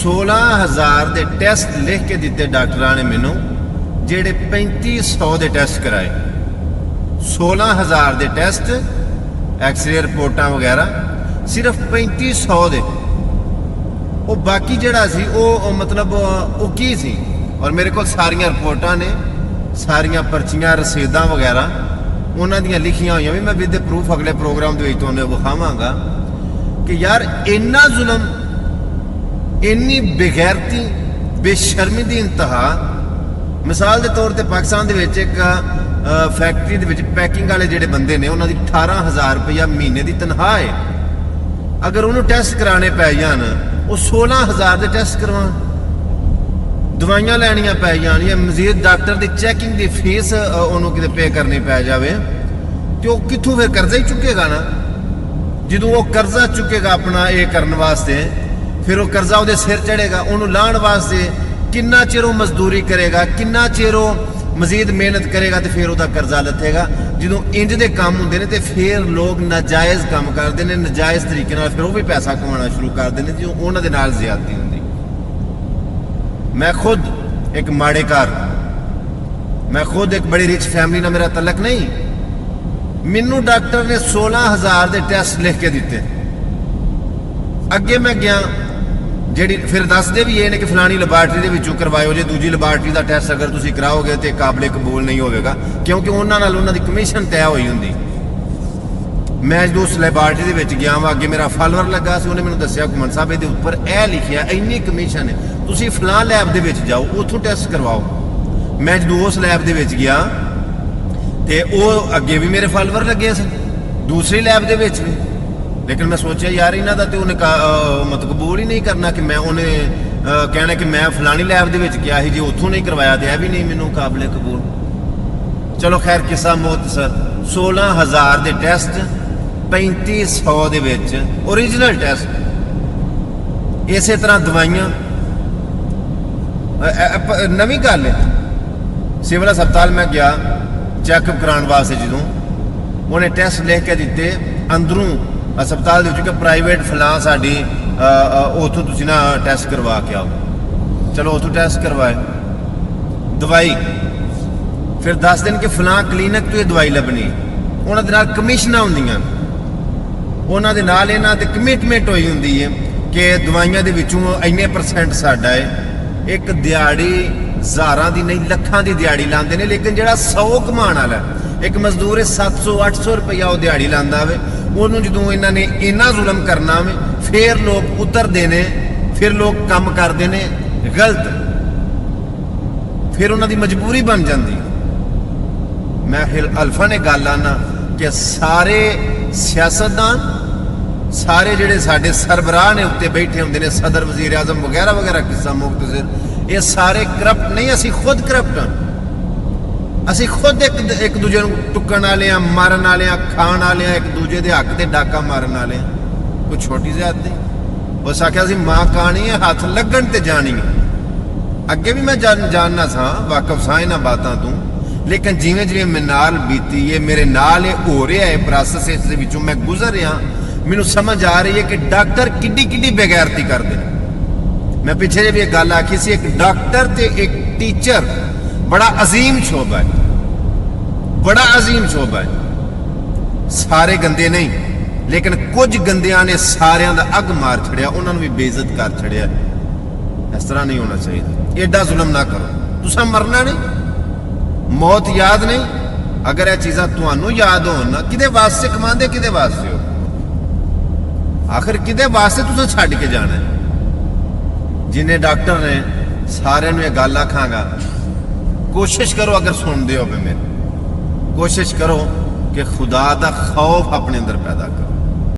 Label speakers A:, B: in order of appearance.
A: 16,000 ਦੇ ਟੈਸਟ ਲਿਖ ਕੇ ਦਿੱਤੇ ਡਾਕਟਰਾਂ ਨੇ ਮੈਨੂੰ, ਜਿਹੜੇ 3500 ਦੇ ਟੈਸਟ ਕਰਾਏ। 16,000 ਦੇ ਟੈਸਟ, ਐਕਸਰੇ ਰਿਪੋਰਟਾਂ ਵਗੈਰਾ, ਸਿਰਫ 3500 ਦੇ। ਉਹ ਬਾਕੀ ਜਿਹੜਾ ਸੀ ਉਹ ਮਤਲਬ ਉਹ ਕੀ ਸੀ। ਔਰ ਮੇਰੇ ਕੋਲ ਸਾਰੀਆਂ ਰਿਪੋਰਟਾਂ ਨੇ, ਸਾਰੀਆਂ ਪਰਚੀਆਂ, ਰਸੀਦਾਂ ਵਗੈਰਾ ਉਹਨਾਂ ਦੀਆਂ ਲਿਖੀਆਂ ਹੋਈਆਂ ਵੀ। ਮੈਂ ਵਿਦ ਪ੍ਰੂਫ ਅਗਲੇ ਪ੍ਰੋਗਰਾਮ ਦੇ ਵਿੱਚ ਤੁਹਾਨੂੰ ਵਿਖਾਵਾਂਗਾ ਕਿ ਯਾਰ ਇੰਨਾ ਜ਼ੁਲਮ, ਇੰਨੀ ਬੇਗੈਰਤੀ, ਬੇਸ਼ਰਮੀ ਦੀ ਇੰਤਹਾ। ਮਿਸਾਲ ਦੇ ਤੌਰ ਤੇ ਪਾਕਿਸਤਾਨ ਦੇ ਵਿੱਚ ਇੱਕ ਫੈਕਟਰੀ ਦੇ ਵਿੱਚ ਪੈਕਿੰਗ ਵਾਲੇ ਜਿਹੜੇ ਬੰਦੇ ਨੇ, ਉਹਨਾਂ ਦੀ 18,000 ਰੁਪਇਆ ਮਹੀਨੇ ਦੀ ਤਨਖਾਹ ਹੈ। ਅਗਰ ਉਹਨੂੰ ਟੈਸਟ ਕਰਾਣੇ ਪੈ ਜਾਣ, ਉਹ 16,000 ਦੇ ਟੈਸਟ ਕਰਵਾਉਣ, ਦਵਾਈਆਂ ਲੈਣੀਆਂ ਪੈ ਜਾਣ, ਜਾਂ ਮਜ਼ੀਦ ਡਾਕਟਰ ਦੀ ਚੈਕਿੰਗ ਦੀ ਫੀਸ ਉਹਨੂੰ ਕਿਤੇ ਪੇ ਕਰਨੀ ਪੈ ਜਾਵੇ, ਤੇ ਉਹ ਕਿੱਥੋਂ ਫਿਰ ਕਰਜ਼ਾ ਹੀ ਚੁੱਕੇਗਾ ਨਾ। ਜਦੋਂ ਉਹ ਕਰਜ਼ਾ ਚੁੱਕੇਗਾ ਆਪਣਾ ਇਹ ਕਰਨ ਵਾਸਤੇ, ਫਿਰ ਉਹ ਕਰਜ਼ਾ ਉਹਦੇ ਸਿਰ ਚੜੇਗਾ। ਉਹਨੂੰ ਲਾਹਣ ਵਾਸਤੇ ਕਿੰਨਾ ਚਿਰ ਉਹ ਮਜ਼ਦੂਰੀ ਕਰੇਗਾ, ਕਿੰਨਾ ਚਿਰ ਉਹ ਮਜ਼ੀਦ ਮਿਹਨਤ ਕਰੇਗਾ, ਤੇ ਫਿਰ ਉਹਦਾ ਕਰਜ਼ਾ ਲੱਥੇਗਾ। ਜਦੋਂ ਇੰਜ ਦੇ ਕੰਮ ਹੁੰਦੇ ਨੇ ਤੇ ਫਿਰ ਲੋਕ ਨਾਜਾਇਜ਼ ਕੰਮ ਕਰਦੇ ਨੇ, ਨਾਜਾਇਜ਼ ਤਰੀਕੇ ਨਾਲ ਫਿਰ ਉਹ ਵੀ ਪੈਸਾ ਕਮਾਉਣਾ ਸ਼ੁਰੂ ਕਰਦੇ ਨੇ, ਜੋ ਉਹਨਾਂ ਦੇ ਨਾਲ ਜ਼ਿਆਦਤੀ ਹੁੰਦੀ। ਮੈਂ ਖੁਦ ਇੱਕ ਮਾੜੇ ਘਰ, ਮੈਂ ਖੁਦ ਇੱਕ ਬੜੀ ਰਿਚ ਫੈਮਿਲੀ ਨਾਲ ਮੇਰਾ ਤਲਕ ਨਹੀਂ। ਮੈਨੂੰ ਡਾਕਟਰ ਨੇ 16,000 ਦੇ ਟੈਸਟ ਲਿਖ ਕੇ ਦਿੱਤੇ। ਅੱਗੇ ਮੈਂ ਗਿਆ, ਜਿਹੜੀ ਫਿਰ ਦੱਸਦੇ ਵੀ ਇਹ ਨੇ ਕਿ ਫਲਾਣੀ ਲੈਬਾਰਟਰੀ ਦੇ ਵਿੱਚੋਂ ਕਰਵਾਇਓ, ਜੇ ਦੂਜੀ ਲੈਬਾਰਟਰੀ ਦਾ ਟੈਸਟ ਅਗਰ ਤੁਸੀਂ ਕਰਾਓਗੇ ਤੇ ਕਾਬਲੇ ਕਬੂਲ ਨਹੀਂ ਹੋਵੇਗਾ, ਕਿਉਂਕਿ ਉਹਨਾਂ ਨਾਲ ਉਹਨਾਂ ਦੀ ਕਮਿਸ਼ਨ ਤੈਅ ਹੋਈ ਹੁੰਦੀ। ਮੈਂ ਜਦੋਂ ਉਸ ਲੈਬਾਰਟਰੀ ਦੇ ਵਿੱਚ ਗਿਆ ਵਾਂ, ਅੱਗੇ ਮੇਰਾ ਫਾਲੋਅਰ ਲੱਗਾ ਸੀ, ਉਹਨੇ ਮੈਨੂੰ ਦੱਸਿਆ ਘੁੰਮਣ ਸਾਹਿਬ ਇਹਦੇ ਉੱਪਰ ਇਹ ਲਿਖਿਆ ਇੰਨੀ ਕਮਿਸ਼ਨ ਹੈ, ਤੁਸੀਂ ਫਲਾਂ ਲੈਬ ਦੇ ਵਿੱਚ ਜਾਓ, ਉੱਥੋਂ ਟੈਸਟ ਕਰਵਾਓ। ਮੈਂ ਜਦੋਂ ਉਸ ਲੈਬ ਦੇ ਵਿੱਚ ਗਿਆ ਤੇ ਉਹ ਅੱਗੇ ਵੀ ਮੇਰੇ ਫਾਲੋਅਰ ਲੱਗੇ ਸੀ, ਦੂਸਰੀ ਲੈਬ ਦੇ ਵਿੱਚ ਵੀ। ਲੇਕਿਨ ਮੈਂ ਸੋਚਿਆ ਯਾਰ ਇਹਨਾਂ ਦਾ ਤੇ ਉਹਨੇ ਮਤਲਬ ਕਬੂਲ ਹੀ ਨਹੀਂ ਕਰਨਾ ਕਿ ਮੈਂ ਉਹਨੇ ਕਹਿਣਾ ਕਿ ਮੈਂ ਫਲਾਣੀ ਲੈਬ ਦੇ ਵਿੱਚ ਗਿਆ ਸੀ, ਜੇ ਉੱਥੋਂ ਨਹੀਂ ਕਰਵਾਇਆ ਤੇ ਇਹ ਵੀ ਨਹੀਂ ਮੈਨੂੰ ਕਾਬਲੇ ਕਬੂਲ। ਚਲੋ ਖੈਰ, ਕਿੱਸਾ ਮੁਖਤਸਰ। 16,000 ਦੇ ਟੈਸਟ, 3500 ਦੇ ਵਿੱਚ ਓਰੀਜਨਲ ਟੈਸਟ। ਇਸੇ ਤਰ੍ਹਾਂ ਦਵਾਈਆਂ। ਨਵੀਂ ਗੱਲ ਹੈ, ਸਿਵਲ ਹਸਪਤਾਲ ਮੈਂ ਗਿਆ ਚੈੱਕਅਪ ਕਰਾਉਣ ਵਾਸਤੇ, ਜਦੋਂ ਉਹਨੇ ਟੈਸਟ ਲਿਖ ਕੇ ਦਿੱਤੇ ਅੰਦਰੋਂ ਹਸਪਤਾਲ ਦੇ ਵਿੱਚ ਕਿ ਪ੍ਰਾਈਵੇਟ ਫਲਾਂ ਸਾਡੀ, ਉੱਥੋਂ ਤੁਸੀਂ ਨਾ ਟੈਸਟ ਕਰਵਾ ਕੇ ਆਓ। ਚਲੋ ਉੱਥੋਂ ਟੈਸਟ ਕਰਵਾਏ, ਦਵਾਈ ਫਿਰ ਦੱਸ ਦੇਣ ਕਿ ਫਲਾਂ ਕਲੀਨਿਕ ਤੋਂ ਇਹ ਦਵਾਈ ਲੱਭਣੀ। ਉਹਨਾਂ ਦੇ ਨਾਲ ਕਮਿਸ਼ਨਾਂ ਹੁੰਦੀਆਂ, ਉਹਨਾਂ ਦੇ ਨਾਲ ਇਹਨਾਂ ਤੇ ਕਮਿਟਮੈਂਟ ਹੋਈ ਹੁੰਦੀ ਹੈ ਕਿ ਦਵਾਈਆਂ ਦੇ ਵਿੱਚੋਂ ਇੰਨੇ % ਸਾਡਾ ਹੈ। ਇੱਕ ਦਿਹਾੜੀ ਹਜ਼ਾਰਾਂ ਦੀ ਨਹੀਂ, ਲੱਖਾਂ ਦੀ ਦਿਹਾੜੀ ਲਾਉਂਦੇ ਨੇ, ਲੇਕਿਨ ਜਿਹੜਾ 100 ਕਮਾਉਣ ਵਾਲਾ ਇੱਕ ਮਜ਼ਦੂਰ 700-800 ਰੁਪਇਆ ਉਹ ਦਿਹਾੜੀ ਲਾਉਂਦਾ ਵੇ, ਉਹਨੂੰ ਜਦੋਂ ਇਹਨਾਂ ਨੇ ਇੰਨਾ ਜ਼ੁਲਮ ਕਰਨਾ ਵੇ, ਫਿਰ ਲੋਕ ਉਤਰਦੇ ਨੇ, ਫਿਰ ਲੋਕ ਕੰਮ ਕਰਦੇ ਨੇ ਗਲਤ, ਫਿਰ ਉਹਨਾਂ ਦੀ ਮਜਬੂਰੀ ਬਣ ਜਾਂਦੀ। ਮੈਂ ਅਲਫਾ ਨੇ ਗੱਲ ਆਨਾ ਕਿ ਸਾਰੇ ਸਿਆਸਤਦਾਨ, ਸਾਰੇ ਜਿਹੜੇ ਸਾਡੇ ਸਰਬਰਾਹ ਨੇ ਉੱਤੇ ਬੈਠੇ ਹੁੰਦੇ ਨੇ, ਸਦਰ, ਵਜ਼ੀਰ ਆਜ਼ਮ ਵਗੈਰਾ ਵਗੈਰਾ, ਕਿੱਸਾ ਮੁਖਤਸਰ, ਇਹ ਸਾਰੇ ਕਰਪਟ ਨਹੀਂ, ਅਸੀਂ ਖੁਦ ਕਰਪਟ ਹਾਂ। ਅਸੀਂ ਖੁਦ ਇੱਕ ਦੂਜੇ ਨੂੰ ਟੁੱਕਣ ਵਾਲੇ ਆ, ਮਾਰਨ ਵਾਲੇ ਆ, ਖਾਣ ਵਾਲੇ ਆ, ਇੱਕ ਦੂਜੇ ਦੇ ਹੱਕ ਤੇ ਡਾਕਾ ਮਾਰਨ ਵਾਲੇ ਆ। ਕੋਈ ਛੋਟੀ ਜ਼ਿਆਦਤੀ ਉਸ ਆਖਿਆ ਸੀ ਮਾਂ ਕਾਣੀ ਹੈ, ਹੱਥ ਲੱਗਣ ਤੇ ਜਾਣੀ ਹੈ। ਅੱਗੇ ਵੀ ਮੈਂ ਜਾਣਨਾ ਸਾਂ, ਵਾਕਫ ਸਾਂ ਇਹਨਾਂ ਬਾਤਾਂ ਤੋਂ, ਲੇਕਿਨ ਜਿਵੇਂ ਜਿਵੇਂ ਮੇਰੇ ਨਾਲ ਬੀਤੀ ਹੈ, ਮੇਰੇ ਨਾਲ ਇਹ ਹੋ ਰਿਹਾ ਹੈ ਪ੍ਰੋਸੈਸ, ਇਸ ਦੇ ਵਿੱਚੋਂ ਮੈਂ ਗੁਜ਼ਰ ਰਿਹਾ, ਮੈਨੂੰ ਸਮਝ ਆ ਰਹੀ ਹੈ ਕਿ ਡਾਕਟਰ ਕਿੱਡੀ ਕਿੱਡੀ ਬੇਗੈਰਤੀ ਕਰਦੇ ਨੇ। ਮੈਂ ਪਿੱਛੇ ਜੇ ਵੀ ਇਹ ਗੱਲ ਆਖੀ ਸੀ, ਇੱਕ ਡਾਕਟਰ ਤੇ ਇੱਕ ਟੀਚਰ ਬੜਾ ਅਜ਼ੀਮ ਸ਼ੋਭਾ ਹੈ, ਬੜਾ ਅਜ਼ੀਮ ਸ਼ੋਭਾ ਹੈ। ਸਾਰੇ ਗੰਦੇ ਨਹੀਂ, ਲੇਕਿਨ ਕੁਝ ਗੰਦਿਆਂ ਨੇ ਸਾਰਿਆਂ ਦਾ ਅੱਗ ਮਾਰ ਛੜਿਆ, ਉਹਨਾਂ ਨੂੰ ਵੀ ਬੇਇੱਜ਼ਤ ਕਰ ਛੜਿਆ। ਇਸ ਤਰ੍ਹਾਂ ਨਹੀਂ ਹੋਣਾ ਚਾਹੀਦਾ। ਐਡਾ ਜ਼ੁਲਮ ਨਾ ਕਰੋ। ਤੁਸੀਂ ਮਰਨਾ ਨਹੀਂ, ਮੌਤ ਯਾਦ ਨਹੀਂ। ਅਗਰ ਇਹ ਚੀਜ਼ਾਂ ਤੁਹਾਨੂੰ ਯਾਦ ਹੋਣ ਨਾ, ਕਿਹਦੇ ਵਾਸਤੇ ਕਮਾਉਂਦੇ, ਕਿਹਦੇ ਵਾਸਤੇ ਹੋ, ਆਖਿਰ ਕਿਹਦੇ ਵਾਸਤੇ ਤੁਸੀਂ ਛੱਡ ਕੇ ਜਾਣਾ। ਜਿੰਨੇ ਡਾਕਟਰ ਨੇ ਸਾਰਿਆਂ ਨੂੰ ਇਹ ਗੱਲ ਆਖਾਂਗਾ, ਕੋਸ਼ਿਸ਼ ਕਰੋ, ਅਗਰ ਸੁਣਦੇ ਹੋ ਮੇਰੇ, ਕੋਸ਼ਿਸ਼ ਕਰੋ ਕਿ ਖੁਦਾ ਦਾ ਖੌਫ ਆਪਣੇ ਅੰਦਰ ਪੈਦਾ ਕਰੋ।